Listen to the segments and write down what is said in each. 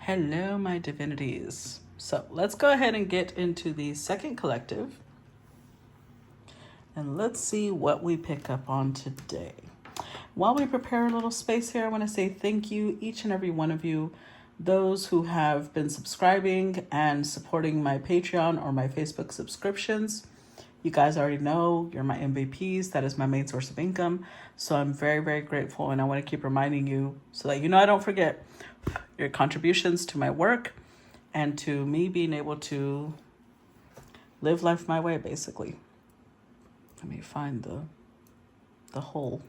Hello, my divinities. So let's go ahead and get into the second collective. And let's see what we pick up on today. While we prepare a little space here, I want to say thank you, each and every one of you, those who have been subscribing and supporting my Patreon or my Facebook subscriptions. You guys already know you're my MVPs. That is my main source of income. So I'm very, very grateful. And I want to keep reminding you so that I don't forget your contributions to my work and to me being able to live life my way, basically. Let me find the hole.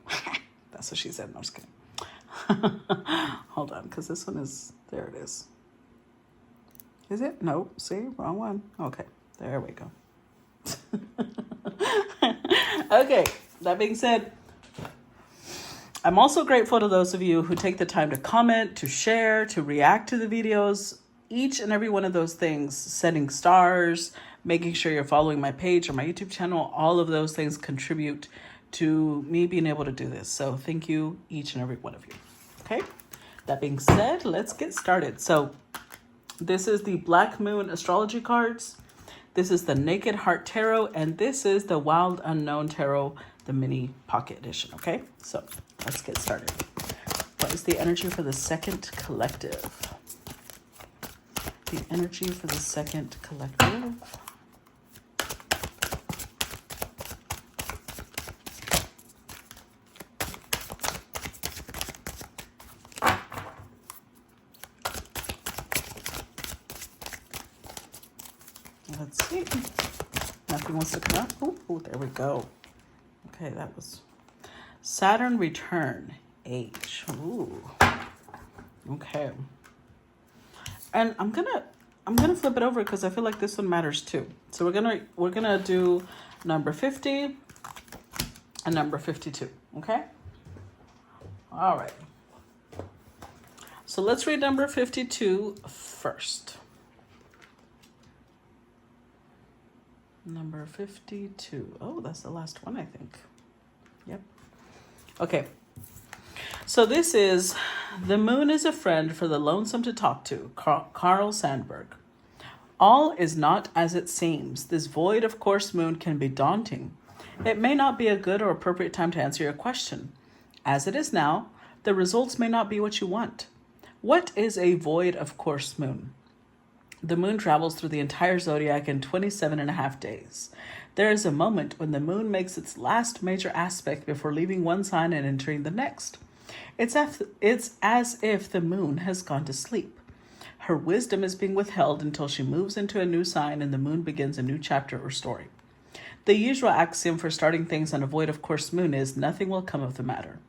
That's what she said. No, I'm just kidding. Hold on, because this one is, there it is. Is it? No, see, wrong one. Okay, there we go. Okay, that being said, I'm also grateful to those of you who take the time to comment, to share, to react to the videos. Each and every one of those things, setting stars, making sure you're following my page or my YouTube channel, all of those things contribute to me being able to do this. So thank you, each and every one of you. Okay, that being said, let's get started. So this is the Black Moon Astrology cards. This is the Naked Heart Tarot, and this is the Wild Unknown Tarot, the mini pocket edition, okay? So let's get started. What is the energy for the second collective? The energy for the second collective. Let's see. Nothing wants to come up. Oh, there we go. Okay, that was Saturn return age. Ooh. Okay. And I'm gonna flip it over because I feel like this one matters too. So we're gonna do number 50 and number 52. Okay. All right. So let's read number 52 first. Number 52. Oh, that's the last one, I think. Yep. Okay. So this is The Moon is a Friend for the Lonesome to Talk to, Carl Sandburg. All is not as it seems. This void of course moon can be daunting. It may not be a good or appropriate time to answer your question. As it is now, the results may not be what you want. What is a void of course moon? The moon travels through the entire zodiac in 27.5 days. There is a moment when the moon makes its last major aspect before leaving one sign and entering the next. It's as if the moon has gone to sleep. Her wisdom is being withheld until she moves into a new sign and the moon begins a new chapter or story. The usual axiom for starting things on a void of course moon is nothing will come of the matter.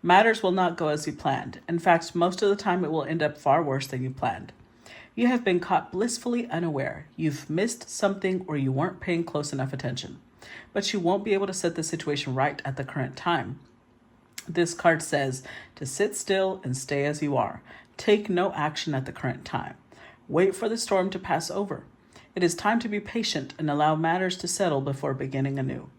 Matters will not go as you planned. In fact, most of the time it will end up far worse than you planned. You have been caught blissfully unaware. You've missed something or you weren't paying close enough attention. But you won't be able to set the situation right at the current time. This card says to sit still and stay as you are. Take no action at the current time. Wait for the storm to pass over. It is time to be patient and allow matters to settle before beginning anew.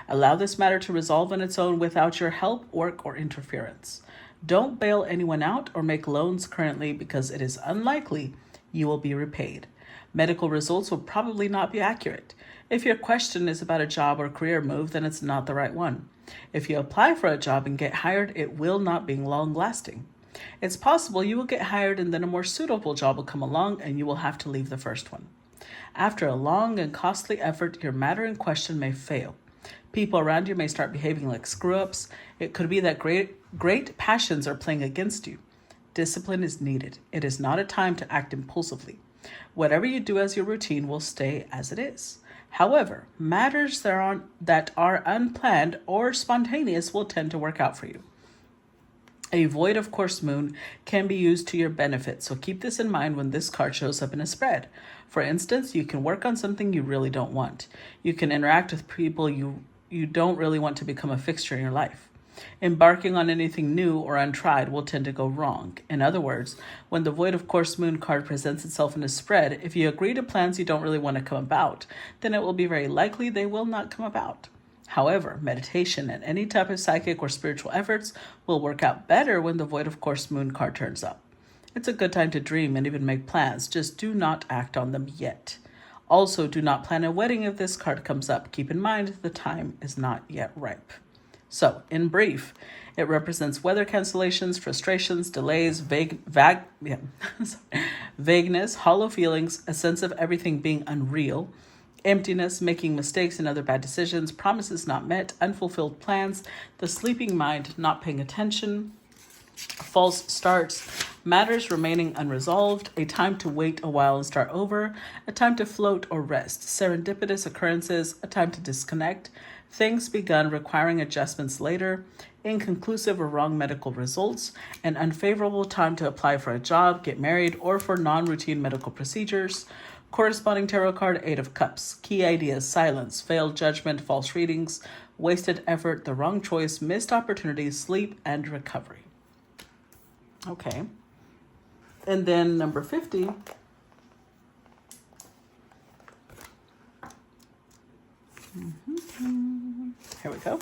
Allow this matter to resolve on its own without your help, work, or interference. Don't bail anyone out or make loans currently because it is unlikely you will be repaid. Medical results will probably not be accurate. If your question is about a job or career move, then it's not the right one. If you apply for a job and get hired, it will not be long-lasting. It's possible you will get hired and then a more suitable job will come along and you will have to leave the first one. After a long and costly effort, your matter in question may fail. People around you may start behaving like screw-ups. It could be that great passions are playing against you. Discipline is needed. It is not a time to act impulsively. Whatever you do as your routine will stay as it is. However, matters that are unplanned or spontaneous will tend to work out for you. A void of course moon can be used to your benefit, so keep this in mind when this card shows up in a spread. For instance, you can work on something you really don't want. You can interact with people you don't really want to become a fixture in your life. Embarking on anything new or untried will tend to go wrong. In other words, when the void of course moon card presents itself in a spread, if you agree to plans you don't really want to come about, then it will be very likely they will not come about. However, meditation and any type of psychic or spiritual efforts will work out better when the void of course moon card turns up. It's a good time to dream and even make plans. Just do not act on them yet. Also, do not plan a wedding if this card comes up. Keep in mind the time is not yet ripe. So, in brief, it represents weather cancellations, frustrations, delays, vagueness, hollow feelings, a sense of everything being unreal, emptiness, making mistakes and other bad decisions, promises not met, unfulfilled plans, the sleeping mind not paying attention, false starts, matters remaining unresolved, a time to wait a while and start over, a time to float or rest, serendipitous occurrences, a time to disconnect, things begun requiring adjustments later, inconclusive or wrong medical results, an unfavorable time to apply for a job, get married, or for non-routine medical procedures. Corresponding tarot card, Eight of Cups. Key ideas, silence, failed judgment, false readings, wasted effort, the wrong choice, missed opportunities, sleep, and recovery. Okay. And then number 50. Here we go.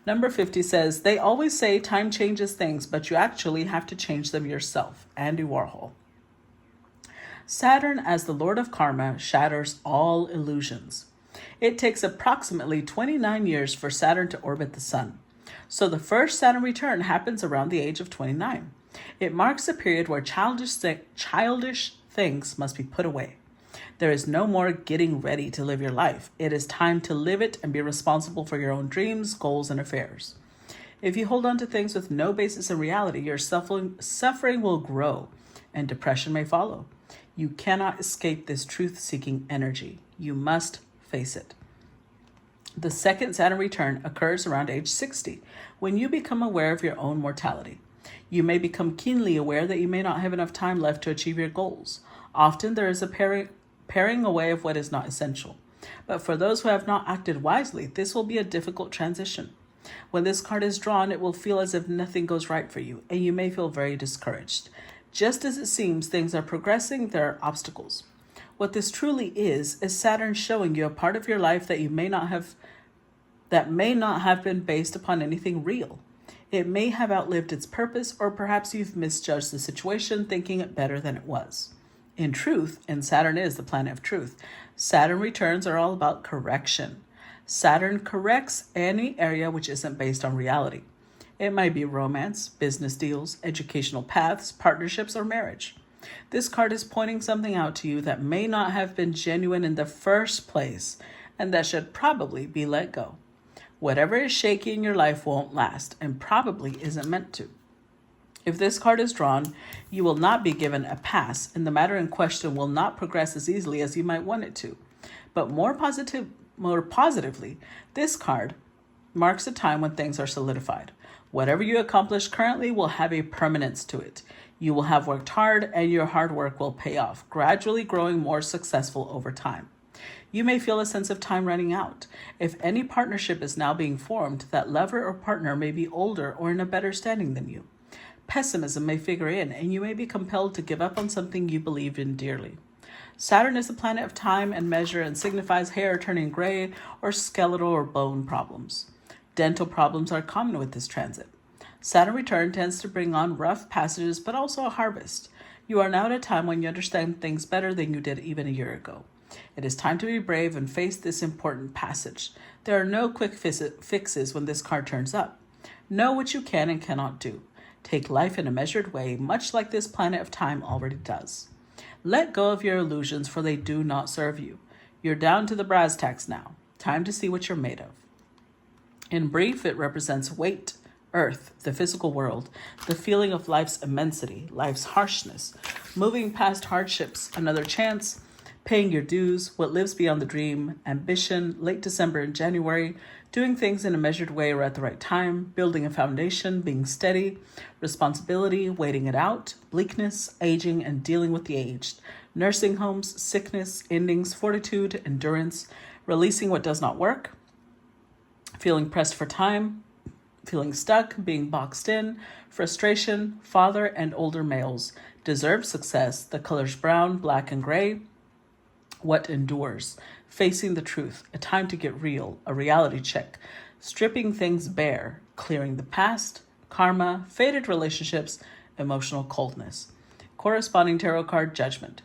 Number 50 says, they always say time changes things, but you actually have to change them yourself. Andy Warhol. Saturn, as the Lord of Karma, shatters all illusions. It takes approximately 29 years for Saturn to orbit the Sun. So the first Saturn return happens around the age of 29. It marks a period where childish things must be put away. There is no more getting ready to live your life. It is time to live it and be responsible for your own dreams, goals, and affairs. If you hold on to things with no basis in reality, your suffering will grow and depression may follow. You cannot escape this truth-seeking energy. You must face it. The second Saturn return occurs around age 60, when you become aware of your own mortality. You may become keenly aware that you may not have enough time left to achieve your goals. Often there is a paring away of what is not essential. But for those who have not acted wisely, this will be a difficult transition. When this card is drawn, it will feel as if nothing goes right for you, and you may feel very discouraged. Just as it seems things are progressing, there are obstacles. What this truly is Saturn showing you a part of your life that may not have been based upon anything real. It may have outlived its purpose, or perhaps you've misjudged the situation, thinking it better than it was. In truth, and Saturn is the planet of truth, Saturn returns are all about correction. Saturn corrects any area which isn't based on reality. It might be romance, business deals, educational paths, partnerships, or marriage. This card is pointing something out to you that may not have been genuine in the first place, and that should probably be let go. Whatever is shaky in your life won't last, and probably isn't meant to. If this card is drawn, you will not be given a pass, and the matter in question will not progress as easily as you might want it to. But more positively, this card marks a time when things are solidified. Whatever you accomplish currently will have a permanence to it. You will have worked hard, and your hard work will pay off, gradually growing more successful over time. You may feel a sense of time running out. If any partnership is now being formed, that lover or partner may be older or in a better standing than you. Pessimism may figure in, and you may be compelled to give up on something you believed in dearly. Saturn is the planet of time and measure and signifies hair turning gray or skeletal or bone problems. Dental problems are common with this transit. Saturn return tends to bring on rough passages, but also a harvest. You are now at a time when you understand things better than you did even a year ago. It is time to be brave and face this important passage. There are no quick fixes when this card turns up. Know what you can and cannot do. Take life in a measured way, much like this planet of time already does. Let go of your illusions, for they do not serve you. You're down to the brass tacks now. Time to see what you're made of. In brief, it represents weight, earth, the physical world, the feeling of life's immensity, life's harshness, moving past hardships, another chance, paying your dues, what lives beyond the dream, ambition, late December and January, doing things in a measured way or at the right time, building a foundation, being steady, responsibility, waiting it out, bleakness, aging and dealing with the aged, nursing homes, sickness, endings, fortitude, endurance, releasing what does not work, feeling pressed for time, feeling stuck, being boxed in, frustration, father and older males, deserved success, the colors brown, black, and gray, what endures, facing the truth, a time to get real, a reality check, stripping things bare, clearing the past, karma, faded relationships, emotional coldness. Corresponding tarot card, Judgment.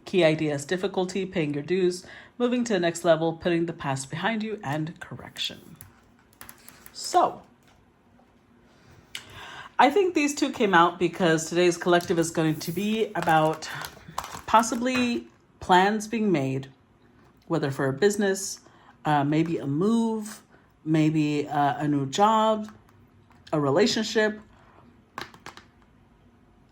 Key ideas: difficulty, paying your dues, moving to the next level, putting the past behind you, and correction. So, I think these two came out because today's collective is going to be about possibly plans being made, whether for a business, maybe a move, maybe a new job, a relationship,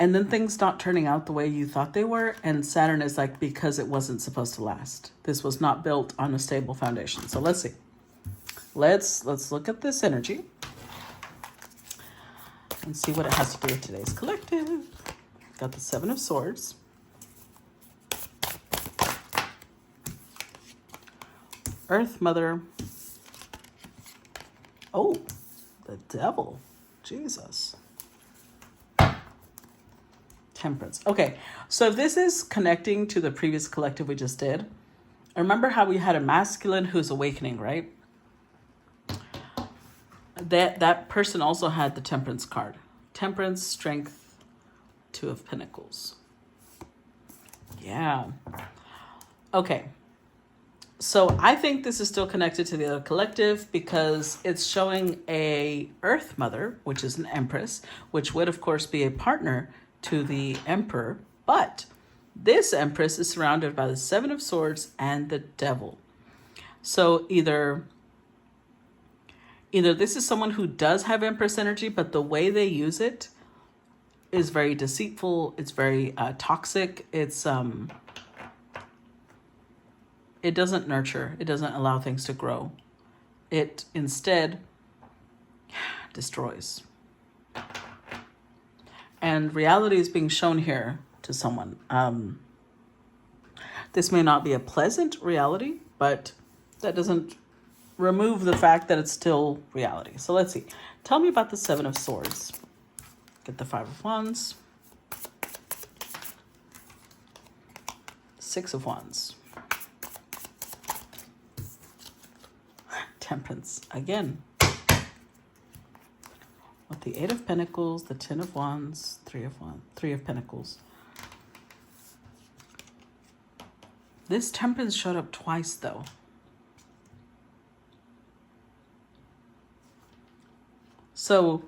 and then things not turning out the way you thought they were. And Saturn is like, because it wasn't supposed to last. This was not built on a stable foundation. So let's see. Let's look at this energy and see what it has to do with today's collective. Got the Seven of Swords. Earth Mother. Oh, the Devil. Jesus. Temperance. Okay, so this is connecting to the previous collective we just did. Remember how we had a masculine who's awakening, right? That person also had the Temperance card. Temperance, Strength, Two of Pentacles. Yeah. Okay. So I think this is still connected to the other collective because it's showing a Earth Mother, which is an Empress, which would of course be a partner to the Emperor. But this Empress is surrounded by the Seven of Swords and the Devil. So either this is someone who does have Empress energy, but the way they use it is very deceitful. It's very toxic. It doesn't nurture. It doesn't allow things to grow. It instead destroys. And reality is being shown here to someone. This may not be a pleasant reality, but that doesn't remove the fact that it's still reality. So let's see. Tell me about the Seven of Swords. Get the Five of Wands. Six of Wands. Temperance again. With the Eight of Pentacles, the Ten of Wands, Three of Pentacles. This Temperance showed up twice though. So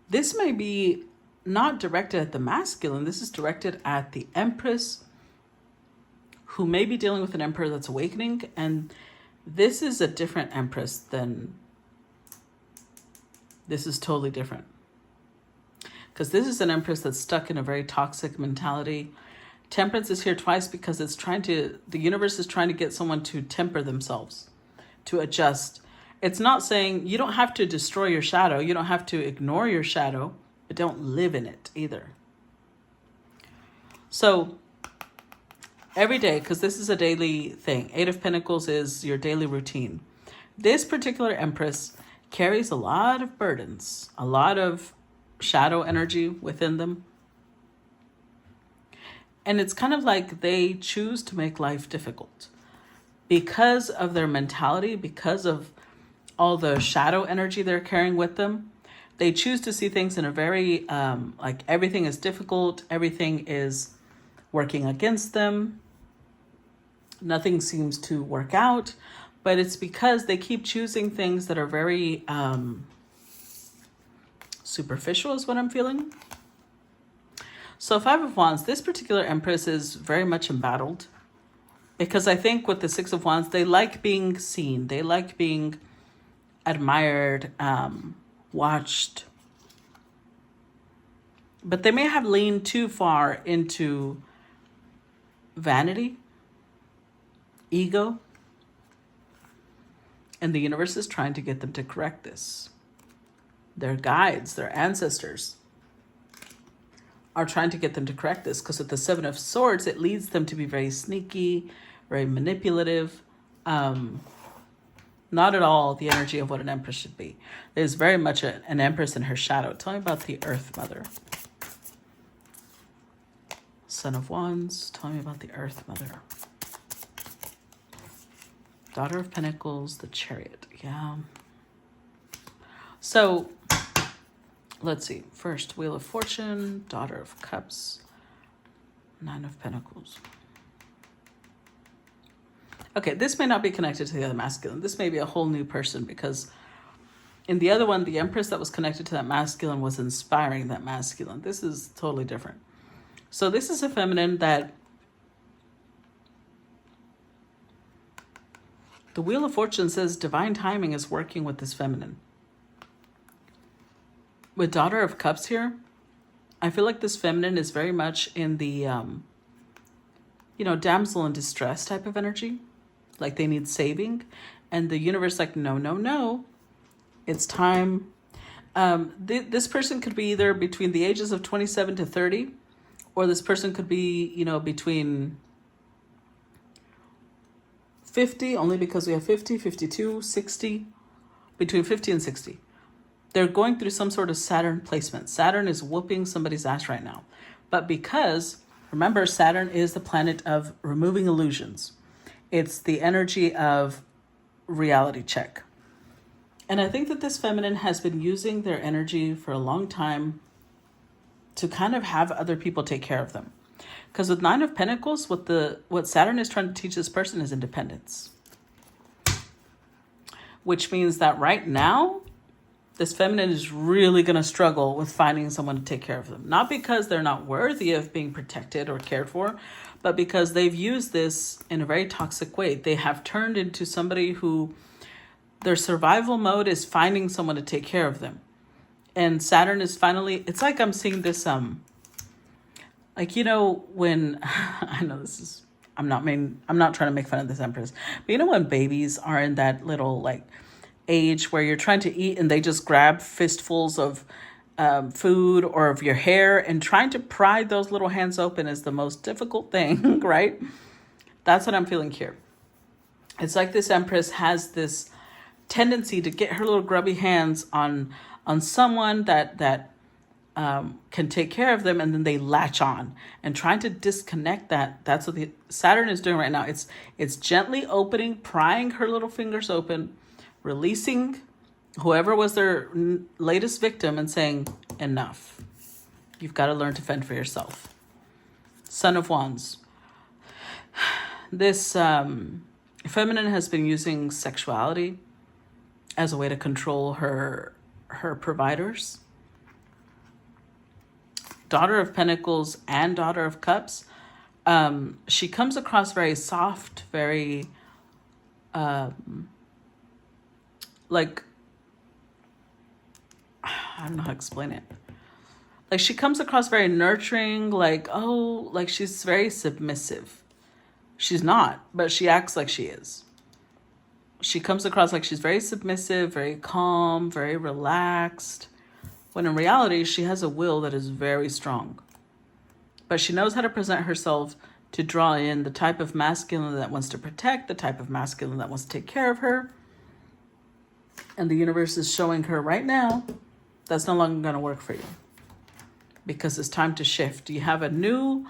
this may be not directed at the masculine. This is directed at the Empress, who may be dealing with an Emperor that's awakening. And this is a different Empress than... This is totally different. Because this is an Empress that's stuck in a very toxic mentality. Temperance is here twice because the universe is trying to get someone to temper themselves, to adjust. It's not saying you don't have to destroy your shadow. You don't have to ignore your shadow, but don't live in it either. So every day, because this is a daily thing, Eight of Pentacles is your daily routine. This particular Empress carries a lot of burdens, a lot of shadow energy within them. And it's kind of like they choose to make life difficult because of their mentality, because of all the shadow energy they're carrying with them. They choose to see things in a very, like everything is difficult. Everything is working against them. Nothing seems to work out, but it's because they keep choosing things that are very superficial is what I'm feeling. So Five of Wands, this particular Empress is very much embattled because I think with the Six of Wands, they like being seen. They like being admired, watched. But they may have leaned too far into vanity, ego, and the universe is trying to get them to correct this. Their guides, their ancestors are trying to get them to correct this because with the Seven of Swords, it leads them to be very sneaky, very manipulative. Not at all the energy of what an Empress should be. There's very much an Empress in her shadow. Tell me about the Earth Mother. Son of Wands, tell me about the Earth Mother. Daughter of Pentacles, the Chariot. Yeah. So let's see. First, Wheel of Fortune, Daughter of Cups, Nine of Pentacles. Okay, this may not be connected to the other masculine. This may be a whole new person, because in the other one, the Empress that was connected to that masculine was inspiring that masculine. This is totally different. So this is a feminine that the Wheel of Fortune says divine timing is working with this feminine. With Daughter of Cups here, I feel like this feminine is very much in the, damsel in distress type of energy. Like they need saving. And the universe like, no, no, no. It's time. This person could be either between the ages of 27 to 30, or this person could be, between 50, only because we have 50, 52, 60, between 50 and 60. They're going through some sort of Saturn placement. Saturn is whooping somebody's ass right now. But because, remember, Saturn is the planet of removing illusions. It's the energy of reality check. And I think that this feminine has been using their energy for a long time to kind of have other people take care of them. Because with Nine of Pentacles, what Saturn is trying to teach this person is independence. Which means that right now, this feminine is really going to struggle with finding someone to take care of them. Not because they're not worthy of being protected or cared for, but because they've used this in a very toxic way. They have turned into somebody who their survival mode is finding someone to take care of them. And Saturn is finally, it's like I'm seeing this, when, I know this is, I'm not trying to make fun of this Empress, but when babies are in that little age where you're trying to eat and they just grab fistfuls of food or of your hair, and trying to pry those little hands open is the most difficult thing, right? That's what I'm feeling here. It's like this Empress has this tendency to get her little grubby hands on someone that can take care of them, and then they latch on and trying to disconnect that. That's what the Saturn is doing right now. It's gently opening, prying her little fingers open, releasing whoever was their latest victim and saying, enough. You've got to learn to fend for yourself. Son of Wands. This feminine has been using sexuality as a way to control her providers. Daughter of Pentacles and Daughter of Cups. She comes across very soft, very I don't know how to explain it. She comes across very nurturing, she's very submissive. She's not, but she acts like she is. She comes across like she's very submissive, very calm, very relaxed, when in reality, she has a will that is very strong. But she knows how to present herself to draw in the type of masculine that wants to protect, the type of masculine that wants to take care of her. And the universe is showing her right now that's no longer going to work for you, because it's time to shift. You have a new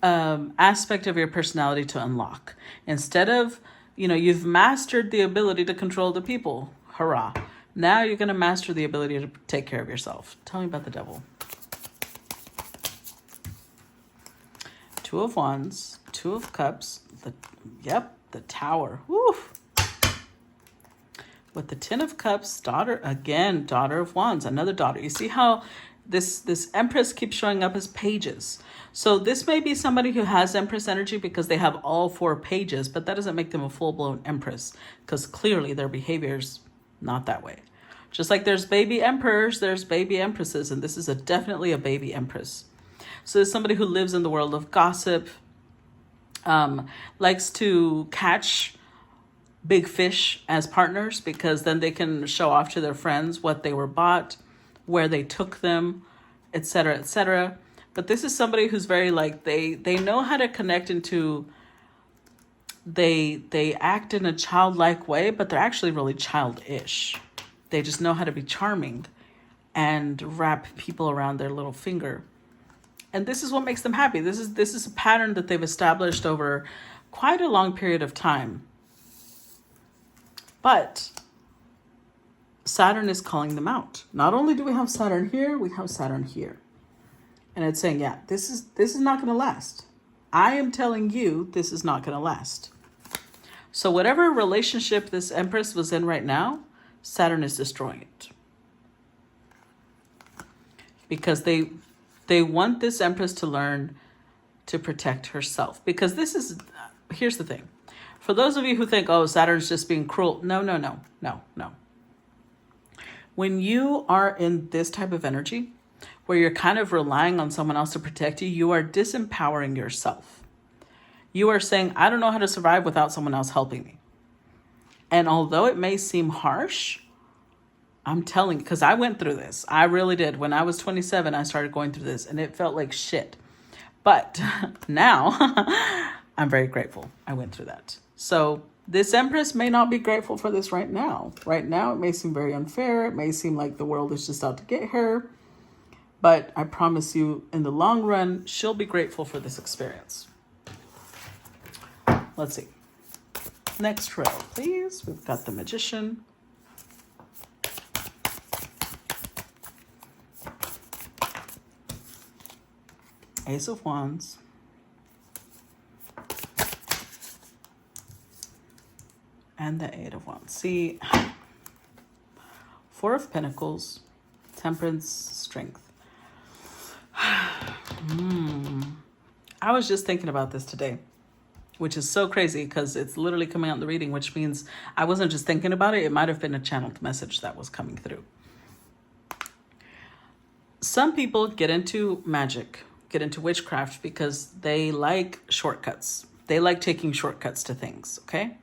aspect of your personality to unlock. Instead of, you've mastered the ability to control the people. Hurrah. Now you're going to master the ability to take care of yourself. Tell me about the Devil. Two of Wands, Two of Cups, the Tower. Woo. With the Ten of Cups, Daughter of Wands, another daughter. You see how this Empress keeps showing up as pages. So this may be somebody who has Empress energy because they have all 4 pages, but that doesn't make them a full-blown Empress, because clearly their behavior's not that way. Just like there's baby emperors, there's baby empresses, and this is definitely a baby Empress. So there's somebody who lives in the world of gossip, likes to catch big fish as partners, because then they can show off to their friends what they were bought, where they took them, etc., etc. But this is somebody who's very they know how to connect into, they act in a childlike way, but they're actually really childish. They just know how to be charming and wrap people around their little finger. And this is what makes them happy. This is a pattern that they've established over quite a long period of time. But Saturn is calling them out. Not only do we have Saturn here, we have Saturn here. And it's saying, yeah, this is not going to last. I am telling you, this is not going to last. So whatever relationship this Empress was in right now, Saturn is destroying it. Because they want this Empress to learn to protect herself. Because here's the thing. For those of you who think, oh, Saturn's just being cruel. No. When you are in this type of energy, where you're kind of relying on someone else to protect you, you are disempowering yourself. You are saying, I don't know how to survive without someone else helping me. And although it may seem harsh, I'm telling you, because I went through this. I really did. When I was 27, I started going through this, and it felt like shit. But now, I'm very grateful I went through that. So this Empress may not be grateful for this right now. Right now, it may seem very unfair. It may seem like the world is just out to get her. But I promise you, in the long run, she'll be grateful for this experience. Let's see. Next trail, please. We've got the Magician. Ace of Wands. And the Eight of Wands. See, Four of Pentacles, Temperance, Strength. I was just thinking about this today, which is so crazy because it's literally coming out in the reading, which means I wasn't just thinking about it. It might have been a channeled message that was coming through. Some people get into magic, get into witchcraft because they like shortcuts. They like taking shortcuts to things, okay?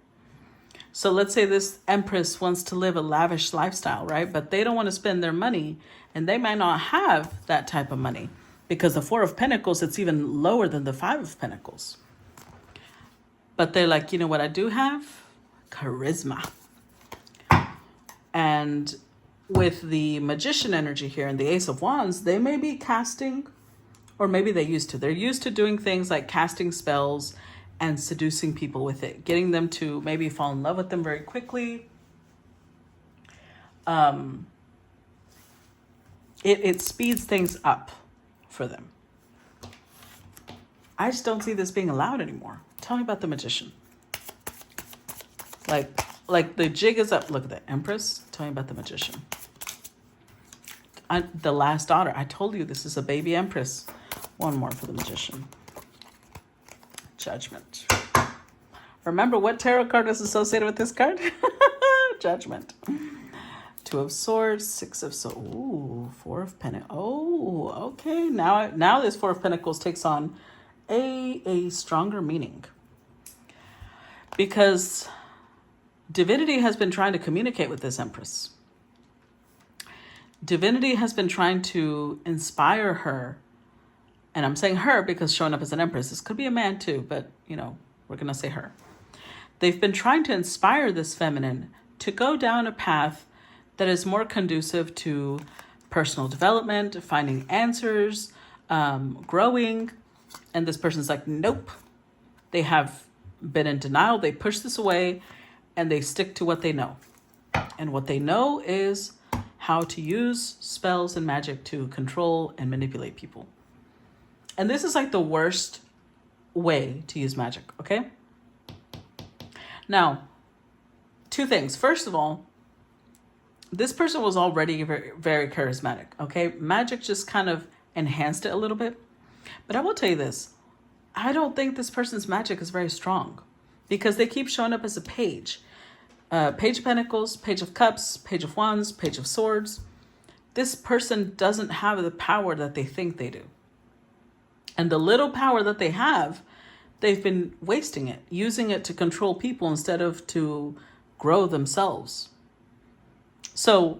So let's say this Empress wants to live a lavish lifestyle, right? But they don't want to spend their money, and they might not have that type of money because the Four of Pentacles, it's even lower than the Five of Pentacles. But they're like, you know what I do have? Charisma. And with the Magician energy here and the Ace of Wands, they may be casting, or maybe they used to. They're used to doing things like casting spells and seducing people with it, getting them to maybe fall in love with them very quickly. It speeds things up for them. I just don't see this being allowed anymore. Tell me about the Magician. Like the jig is up. Look at the Empress. Tell me about the Magician. The last daughter. I told you this is a baby Empress. One more for the Magician. Judgment. Remember what tarot card is associated with this card? Judgment. Two of Swords, Six of Swords. Ooh, Four of Pentacles. Oh, okay. Now this Four of Pentacles takes on a stronger meaning. Because Divinity has been trying to communicate with this Empress. Divinity has been trying to inspire her. And I'm saying her because showing up as an Empress. This could be a man too, but, you know, we're going to say her. They've been trying to inspire this feminine to go down a path that is more conducive to personal development, finding answers, growing. And this person's like, nope. They have been in denial. They push this away and they stick to what they know. And what they know is how to use spells and magic to control and manipulate people. And this is like the worst way to use magic, okay? Now, two things. First of all, this person was already very, very charismatic, okay? Magic just kind of enhanced it a little bit. But I will tell you this. I don't think this person's magic is very strong because they keep showing up as a page. Page of Pentacles, Page of Cups, Page of Wands, Page of Swords. This person doesn't have the power that they think they do. And the little power that they have, they've been wasting it, using it to control people instead of to grow themselves. So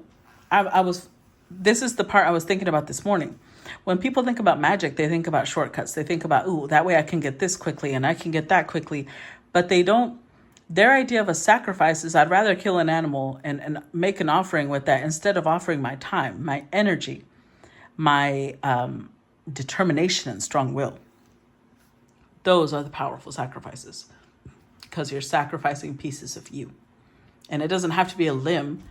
this is the part I was thinking about this morning. When people think about magic, they think about shortcuts. They think about, ooh, that way I can get this quickly and I can get that quickly. But their idea of a sacrifice is I'd rather kill an animal and make an offering with that instead of offering my time, my energy, my determination and strong will. Those are the powerful sacrifices because you're sacrificing pieces of you. And it doesn't have to be a limb.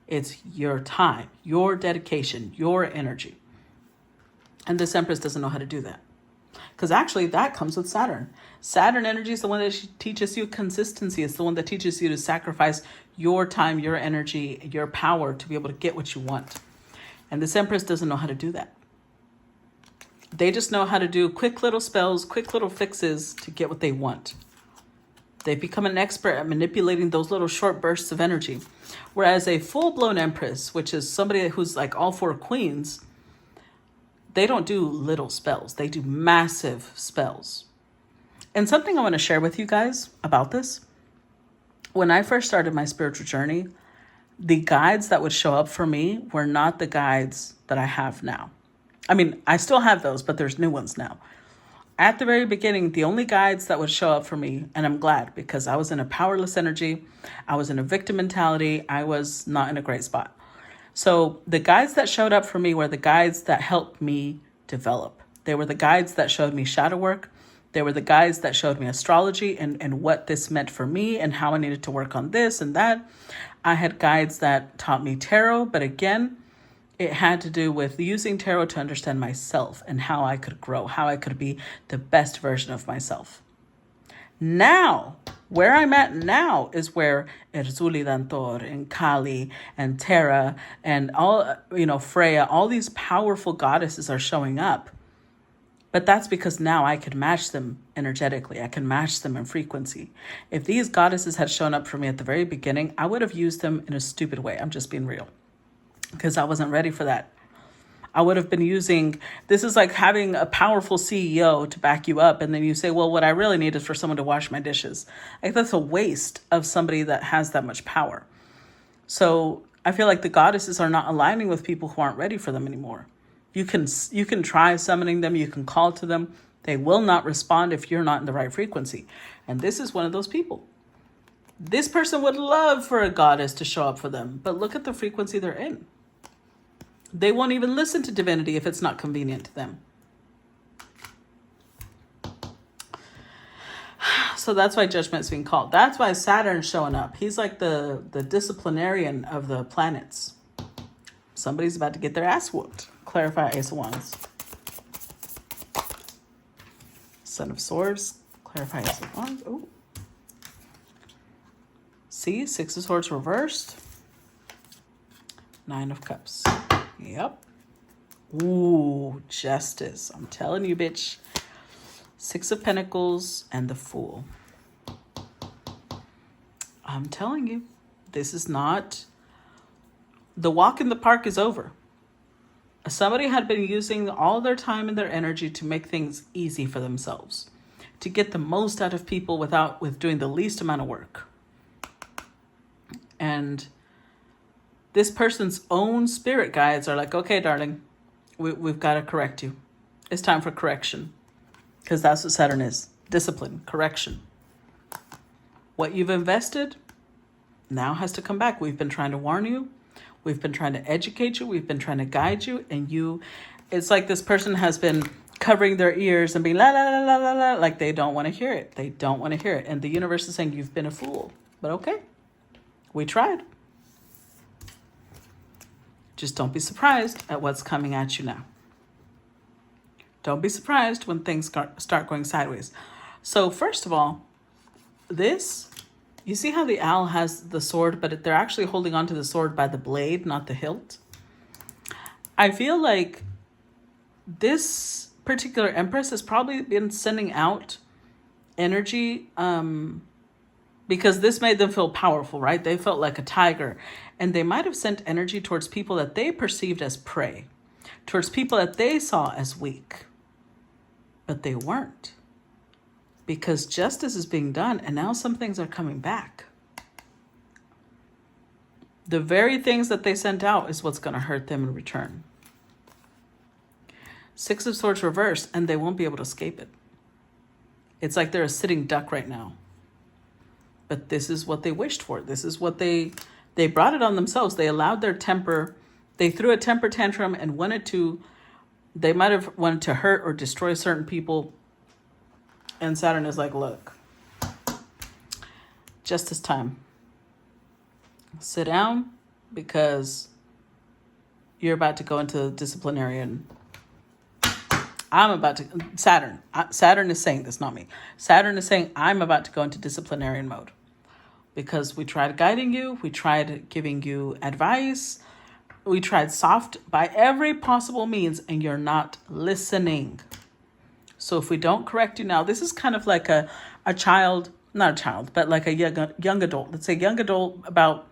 It's your time, your dedication, your energy. And this Empress doesn't know how to do that. Because actually that comes with Saturn. Saturn energy is the one that teaches you consistency. It's the one that teaches you to sacrifice your time, your energy, your power to be able to get what you want. And this Empress doesn't know how to do that. They just know how to do quick little spells, quick little fixes to get what they want. They've become an expert at manipulating those little short bursts of energy. Whereas a full-blown Empress, which is somebody who's like all four queens, they don't do little spells. They do massive spells. And something I want to share with you guys about this. When I first started my spiritual journey, the guides that would show up for me were not the guides that I have now. I mean, I still have those, but there's new ones now. At the very beginning, the only guides that would show up for me, and I'm glad because I was in a powerless energy, I was in a victim mentality, I was not in a great spot. So the guides that showed up for me were the guides that helped me develop. They were the guides that showed me shadow work. They were the guides that showed me astrology and what this meant for me and how I needed to work on this and that. I had guides that taught me tarot, but again, it had to do with using tarot to understand myself and how I could grow, how I could be the best version of myself. Now, where I'm at now is where Erzuli Dantor and Kali and Tara and all, Freya, all these powerful goddesses are showing up. But that's because now I can match them energetically. I can match them in frequency. If these goddesses had shown up for me at the very beginning, I would have used them in a stupid way. I'm just being real. Because I wasn't ready for that. I would have been using, this is like having a powerful CEO to back you up. And then you say, well, what I really need is for someone to wash my dishes. Like that's a waste of somebody that has that much power. So I feel like the goddesses are not aligning with people who aren't ready for them anymore. You can try summoning them. You can call to them. They will not respond if you're not in the right frequency. And this is one of those people. This person would love for a goddess to show up for them. But look at the frequency they're in. They won't even listen to divinity if it's not convenient to them. So that's why judgment's being called. That's why Saturn's showing up. He's like the disciplinarian of the planets. Somebody's about to get their ass whooped. Clarify Ace of Wands. Son of Swords. Clarify Ace of Wands. Ooh. See, Six of Swords reversed. Nine of Cups. Yep. Ooh, Justice. I'm telling you, bitch. Six of Pentacles and the Fool. I'm telling you, this is not... The walk in the park is over. Somebody had been using all their time and their energy to make things easy for themselves, to get the most out of people with doing the least amount of work. And this person's own spirit guides are like, okay, darling, we've got to correct you. It's time for correction. Because that's what Saturn is. Discipline, correction. What you've invested now has to come back. We've been trying to warn you. We've been trying to educate you. We've been trying to guide you. And it's like this person has been covering their ears and being la, la, la, la, la, la, like they don't want to hear it. They don't want to hear it. And the universe is saying, you've been a fool. But okay, we tried. Just don't be surprised at what's coming at you now. Don't be surprised when things start going sideways. So first of all, you see how the owl has the sword, but they're actually holding onto the sword by the blade, not the hilt. I feel like this particular Empress has probably been sending out energy because this made them feel powerful, right? They felt like a tiger. And they might have sent energy towards people that they perceived as prey, towards people that they saw as weak. But they weren't. Because justice is being done, and now some things are coming back. The very things that they sent out is what's going to hurt them in return. Six of Swords reversed, and they won't be able to escape it. It's like they're a sitting duck right now. But this is what they wished for. This is what they brought it on themselves. They allowed their temper. They threw a temper tantrum and they might have wanted to hurt or destroy certain people. And Saturn is like, look, justice time. Sit down, because you're about to go into disciplinary, and I'm about to, Saturn is saying this, not me. Saturn is saying I'm about to go into disciplinarian mode because we tried guiding you. We tried giving you advice. We tried soft by every possible means, and you're not listening. So if we don't correct you now, this is kind of like a child, not a child, but like a young adult. Let's say young adult, about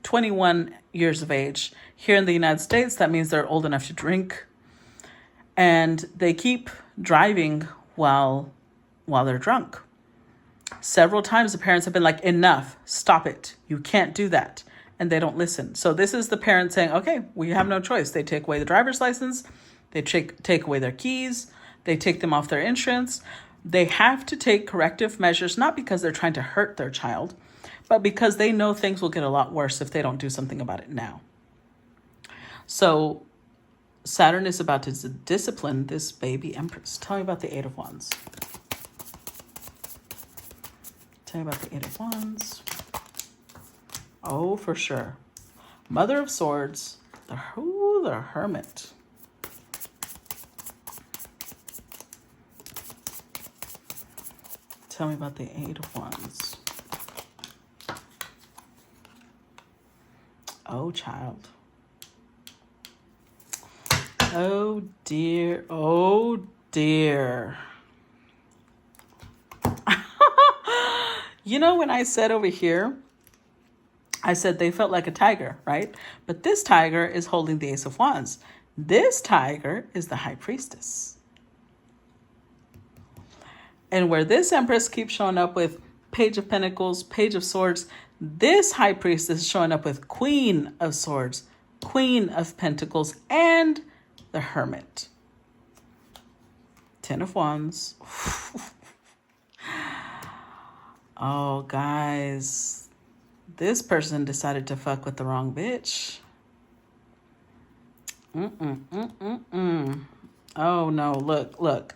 21 years of age. Here in the United States, that means they're old enough to drink. And they keep driving while they're drunk. Several times the parents have been like, enough, stop it. You can't do that. And they don't listen. So this is the parent saying, okay, we have no choice. They take away the driver's license. They take away their keys. They take them off their insurance. They have to take corrective measures, not because they're trying to hurt their child, but because they know things will get a lot worse if they don't do something about it now. So Saturn is about to discipline this baby Empress. Tell me about the Eight of Wands. Tell me about the Eight of Wands. Oh, for sure. Mother of Swords. The Hermit. Tell me about the Eight of Wands. Oh, child. Oh, dear. Oh, dear. You know, when I said over here, I said they felt like a tiger, right? But this tiger is holding the Ace of Wands. This tiger is the High Priestess. And where this Empress keeps showing up with Page of Pentacles, Page of Swords, this High Priestess is showing up with Queen of Swords, Queen of Pentacles, and the Hermit. Ten of Wands. Oh, guys. This person decided to fuck with the wrong bitch. Oh, no. Look.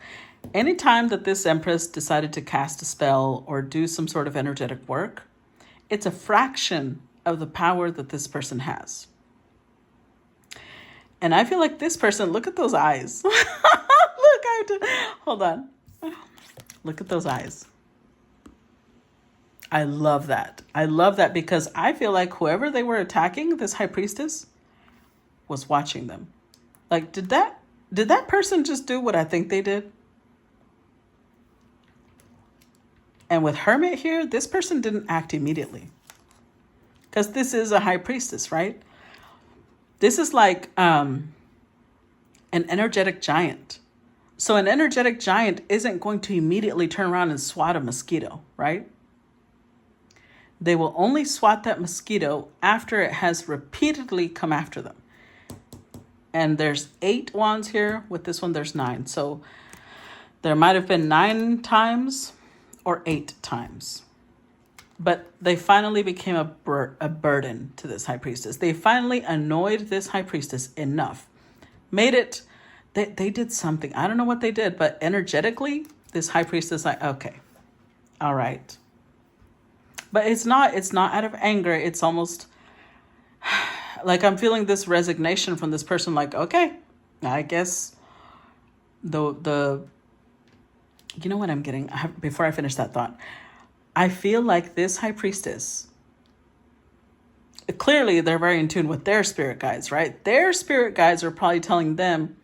Anytime that this Empress decided to cast a spell or do some sort of energetic work, it's a fraction of the power that this person has. And I feel like this person, look at those eyes. Hold on. Look at those eyes. I love that. I love that because I feel like whoever they were attacking, this High Priestess, was watching them. Like, did that person just do what I think they did? And with Hermit here, this person didn't act immediately. Because this is a High Priestess, right? This is like an energetic giant. So an energetic giant isn't going to immediately turn around and swat a mosquito, right? They will only swat that mosquito after it has repeatedly come after them. And there's 8 wands here. With this one, there's 9. So there might have been 9 times or 8 times. But they finally became a burden to this High Priestess. They finally annoyed this High Priestess enough. Made it, they did something. I don't know what they did, but energetically, this High Priestess, like, okay, all right. But it's not out of anger. It's almost like I'm feeling this resignation from this person. Like, okay, I guess the you know what I'm getting? Before I finish that thought, I feel like this High Priestess, clearly they're very in tune with their spirit guides, right? Their spirit guides are probably telling them,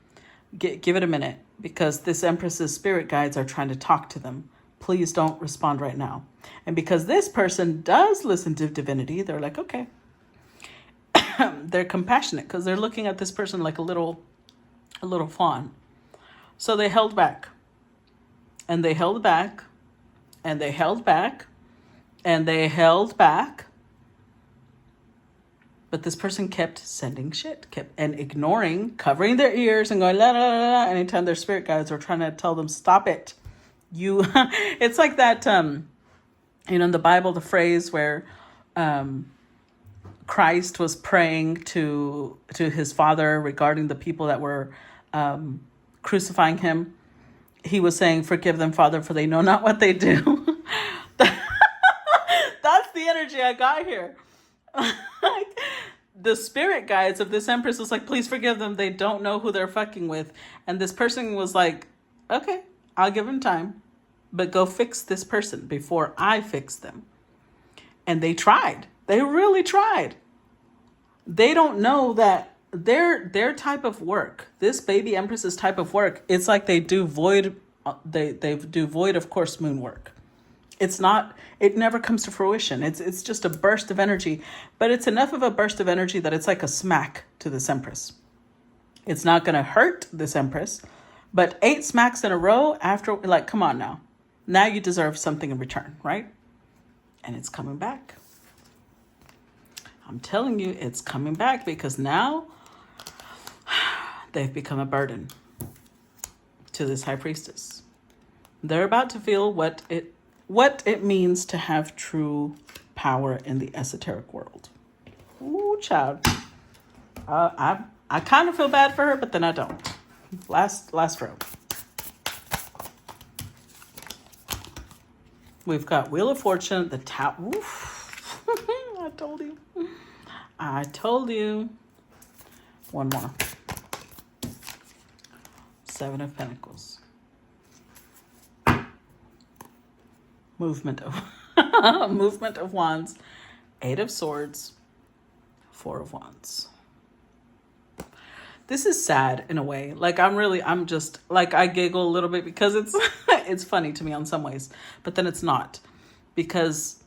give it a minute, because this Empress's spirit guides are trying to talk to them. Please don't respond right now. And because this person does listen to divinity, they're like, okay. They're compassionate because they're looking at this person like a little fawn. So they held back. And they held back. And they held back. And they held back. But this person kept sending shit, and ignoring, covering their ears and going la la la la anytime their spirit guides are trying to tell them, stop it. It's like that, in the Bible, the phrase where Christ was praying to his Father regarding the people that were crucifying him. He was saying, forgive them, Father, for they know not what they do. That's the energy I got here. the spirit guides of this Empress was like, please forgive them. They don't know who they're fucking with. And this person was like, okay, I'll give them time, but go fix this person before I fix them. And they tried. They really tried. They don't know that their type of work, this baby Empress's type of work, it's like they do void, they do void of course moon work. It's not, it never comes to fruition. It's just a burst of energy, but it's enough of a burst of energy that it's like a smack to this Empress. It's not going to hurt this Empress, but 8 smacks in a row after, like, come on now. Now you deserve something in return, right? And it's coming back. I'm telling you, it's coming back because now they've become a burden to this high priestess. They're about to feel what it means to have true power in the esoteric world. Ooh, child. I kind of feel bad for her, but then I don't. Last row. We've got Wheel of Fortune, the Tower. I told you. I told you. One more. 7 of Pentacles. Movement of Wands. 8 of Swords. 4 of Wands. This is sad in a way. Like I'm just like, I giggle a little bit because it's funny to me on some ways, but then it's not, because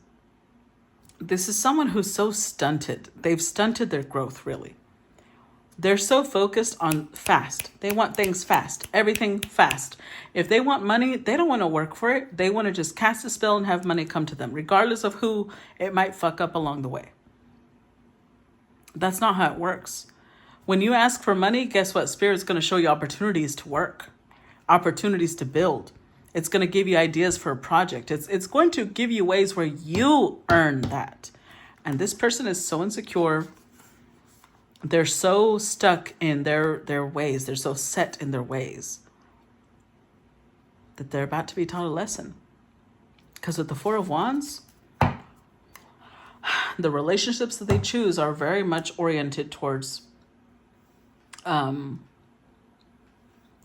this is someone who's so stunted. They've stunted their growth, really. They're so focused on fast. They want things fast, everything fast. If they want money, they don't want to work for it. They want to just cast a spell and have money come to them, regardless of who it might fuck up along the way. That's not how it works. When you ask for money, guess what? Spirit's going to show you opportunities to work, opportunities to build. It's going to give you ideas for a project. It's going to give you ways where you earn that. And this person is so insecure. They're so stuck in their ways. They're so set in their ways that they're about to be taught a lesson. Because with the 4 of Wands, the relationships that they choose are very much oriented towards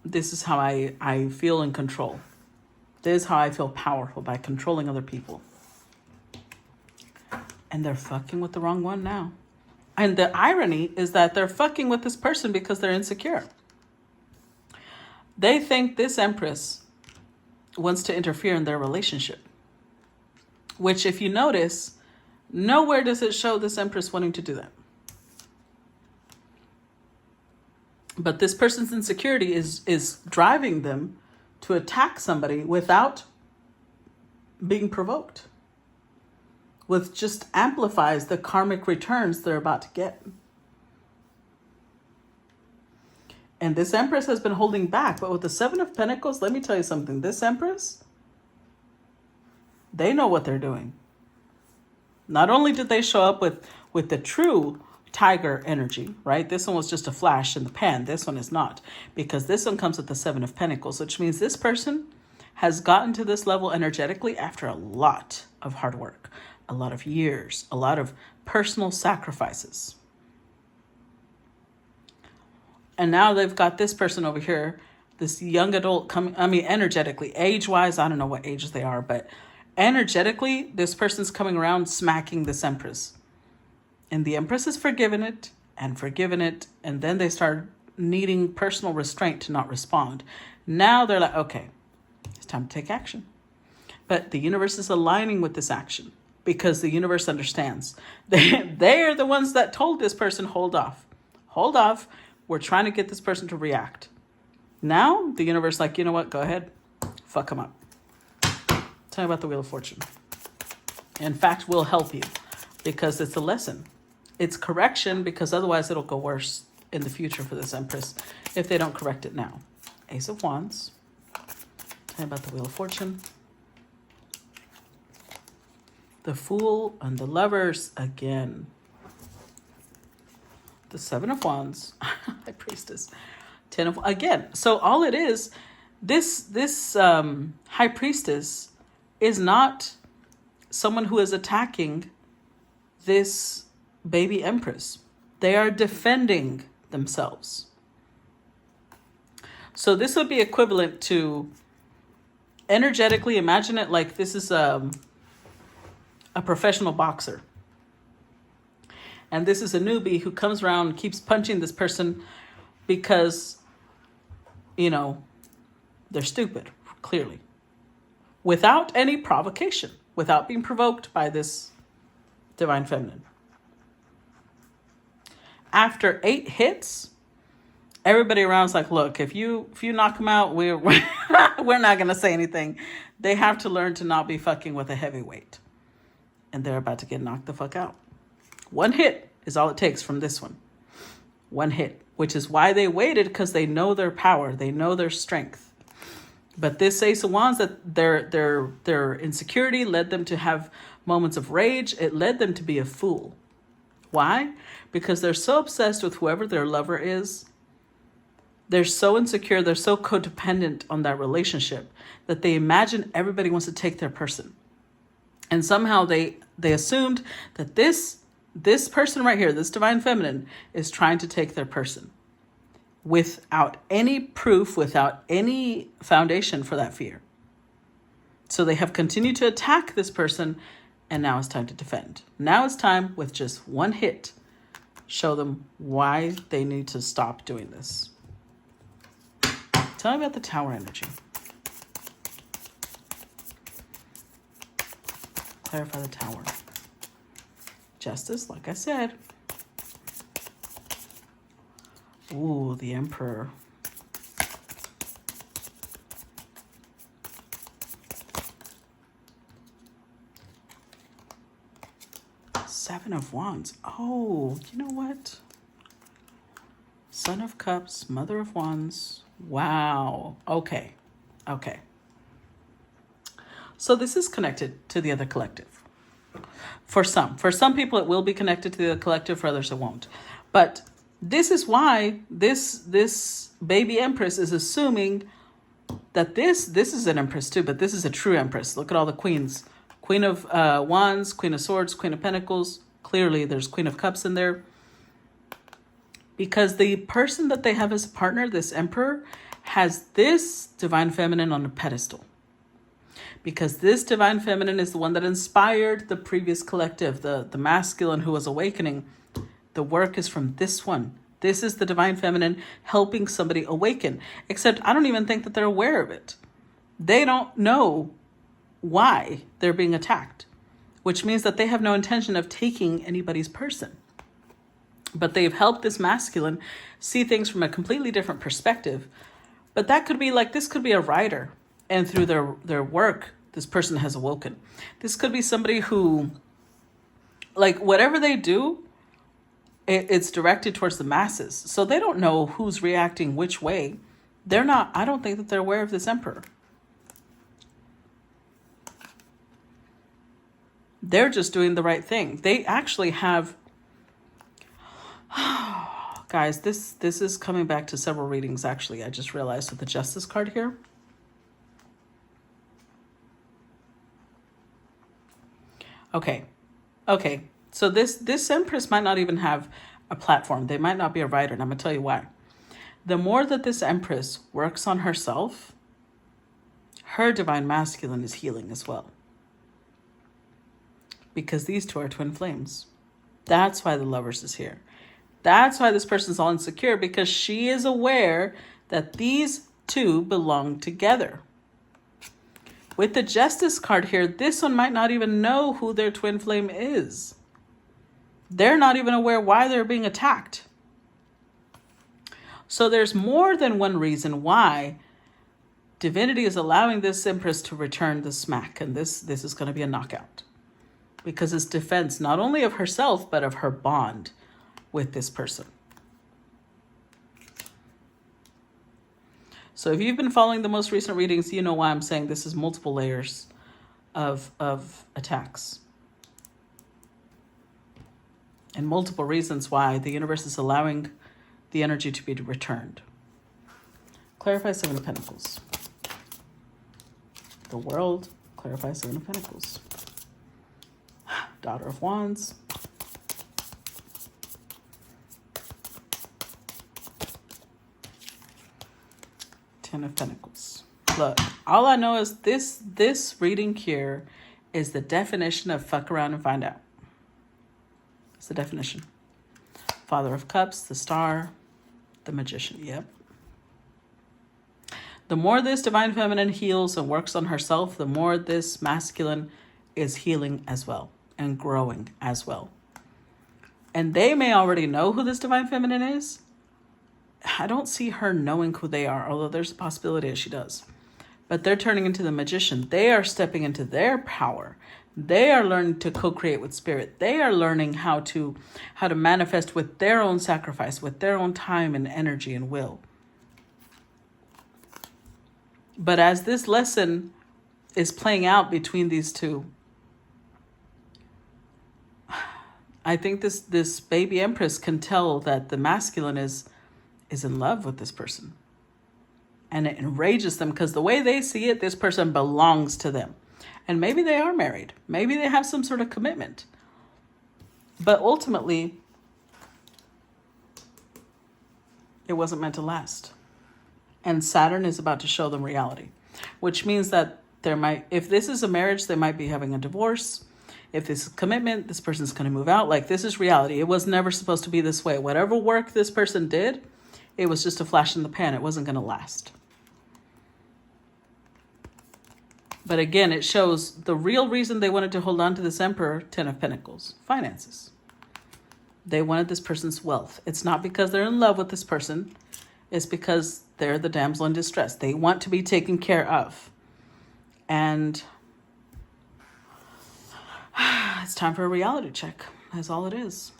this is how I feel in control. This is how I feel powerful, by controlling other people. And they're fucking with the wrong one now. And the irony is that they're fucking with this person because they're insecure. They think this Empress wants to interfere in their relationship. Which, if you notice, nowhere does it show this Empress wanting to do that. But this person's insecurity is driving them to attack somebody without being provoked, which just amplifies the karmic returns they're about to get. And this Empress has been holding back, but with the 7 of Pentacles, let me tell you something. This Empress, they know what they're doing. Not only did they show up with the true tiger energy, right? This one was just a flash in the pan. This one is not, because this one comes with the 7 of Pentacles, which means this person has gotten to this level energetically after a lot of hard work, a lot of years, a lot of personal sacrifices. And now they've got this person over here, this young adult coming, energetically, age-wise, I don't know what ages they are, but energetically, this person's coming around smacking this Empress. And the Empress has forgiven it, and then they start needing personal restraint to not respond. Now they're like, okay, it's time to take action. But the universe is aligning with this action because the universe understands. They are the ones that told this person, hold off. We're trying to get this person to react. Now the universe is like, you know what? Go ahead. Fuck them up. Tell me about the Wheel of Fortune. In fact, we'll help you because it's a lesson. It's correction, because otherwise it'll go worse in the future for this Empress if they don't correct it now. Ace of Wands. Tell me about the Wheel of Fortune. The Fool and the Lovers again. The 7 of Wands. High Priestess. 10 of... Again. So all it is, this High Priestess is not someone who is attacking this baby Empress. They are defending themselves. So this would be equivalent to, energetically, imagine it like this is a professional boxer. And this is a newbie who comes around and keeps punching this person because, they're stupid, clearly. Without any provocation, without being provoked by this divine feminine. After 8 hits, everybody around's like, look, if you knock them out, we're not going to say anything. They have to learn to not be fucking with a heavyweight. And they're about to get knocked the fuck out. 1 hit is all it takes from this one. 1 hit, which is why they waited, because they know their power. They know their strength. But this Ace of Wands, that their insecurity led them to have moments of rage. It led them to be a fool. Why? Because they're so obsessed with whoever their lover is. They're so insecure. They're so codependent on that relationship that they imagine everybody wants to take their person. And somehow they assumed that this person right here, this divine feminine, is trying to take their person. Without any proof, without any foundation for that fear. So they have continued to attack this person, and now it's time to defend. Now it's time, with just 1 hit, show them why they need to stop doing this. Tell me about the Tower energy. Clarify the Tower. Justice, like I said. Ooh, the Emperor. Seven of Wands. Oh, you know what? Son of Cups, Mother of Wands. Wow. Okay. So this is connected to the other collective. For some people it will be connected to the other collective, for others it won't. But this is why this baby Empress is assuming that this is an Empress too, but this is a true Empress. Look at all the queens. Queen of Wands, Queen of Swords, Queen of Pentacles. Clearly there's Queen of Cups in there. Because the person that they have as a partner, this Emperor, has this divine feminine on a pedestal. Because this divine feminine is the one that inspired the previous collective, the masculine who was awakening. The work is from this one. This is the divine feminine helping somebody awaken. Except I don't even think that they're aware of it. They don't know why they're being attacked, which means that they have no intention of taking anybody's person. But they've helped this masculine see things from a completely different perspective. But that could be like, this could be a writer, and through their work, this person has awoken. This could be somebody who, like, whatever they do, it's directed towards the masses. So they don't know who's reacting which way. I don't think that they're aware of this Emperor. They're just doing the right thing. They actually have, guys, this is coming back to several readings, actually. I just realized with the Justice card here. Okay. So this Empress might not even have a platform. They might not be a writer, and I'm going to tell you why. The more that this Empress works on herself, her divine masculine is healing as well. Because these two are twin flames. That's why the Lovers is here. That's why this person's all insecure, because she is aware that these two belong together. With the Justice card here, this one might not even know who their twin flame is. They're not even aware why they're being attacked. So there's more than one reason why Divinity is allowing this Empress to return the smack. And this is going to be a knockout. Because it's defense not only of herself, but of her bond with this person. So if you've been following the most recent readings, you know why I'm saying this is multiple layers of attacks. And multiple reasons why the universe is allowing the energy to be returned. Clarify Seven of Pentacles. The World, clarify Seven of Pentacles. Daughter of Wands. Ten of Pentacles. Look, all I know is this reading here is the definition of fuck around and find out. It's the definition. Father of Cups, the Star, the Magician. Yep. The more this divine feminine heals and works on herself, the more this masculine is healing as well and growing as well. And they may already know who this divine feminine is. I don't see her knowing who they are, although there's a possibility that she does. But they're turning into the magician. They are stepping into their power. They are learning to co-create with spirit. They are learning how to manifest with their own sacrifice, with their own time and energy and will. But as this lesson is playing out between these two, I think this baby empress can tell that the masculine is in love with this person. And it enrages them because the way they see it, this person belongs to them. And maybe they are married. Maybe they have some sort of commitment. But ultimately, it wasn't meant to last. And Saturn is about to show them reality, which means that if this is a marriage, they might be having a divorce. If this is commitment, this person's going to move out. Like, this is reality. It was never supposed to be this way. Whatever work this person did, it was just a flash in the pan. It wasn't going to last. But again, it shows the real reason they wanted to hold on to this Emperor, Ten of Pentacles, finances. They wanted this person's wealth. It's not because they're in love with this person. It's because they're the damsel in distress. They want to be taken care of. And it's time for a reality check. That's all it is.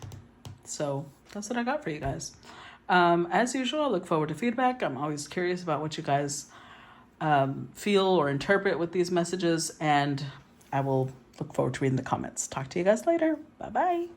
So that's what I got for you guys. As usual, I look forward to feedback. I'm always curious about what you guys feel or interpret with these messages, and I will look forward to reading the comments. Talk to you guys later. Bye-bye.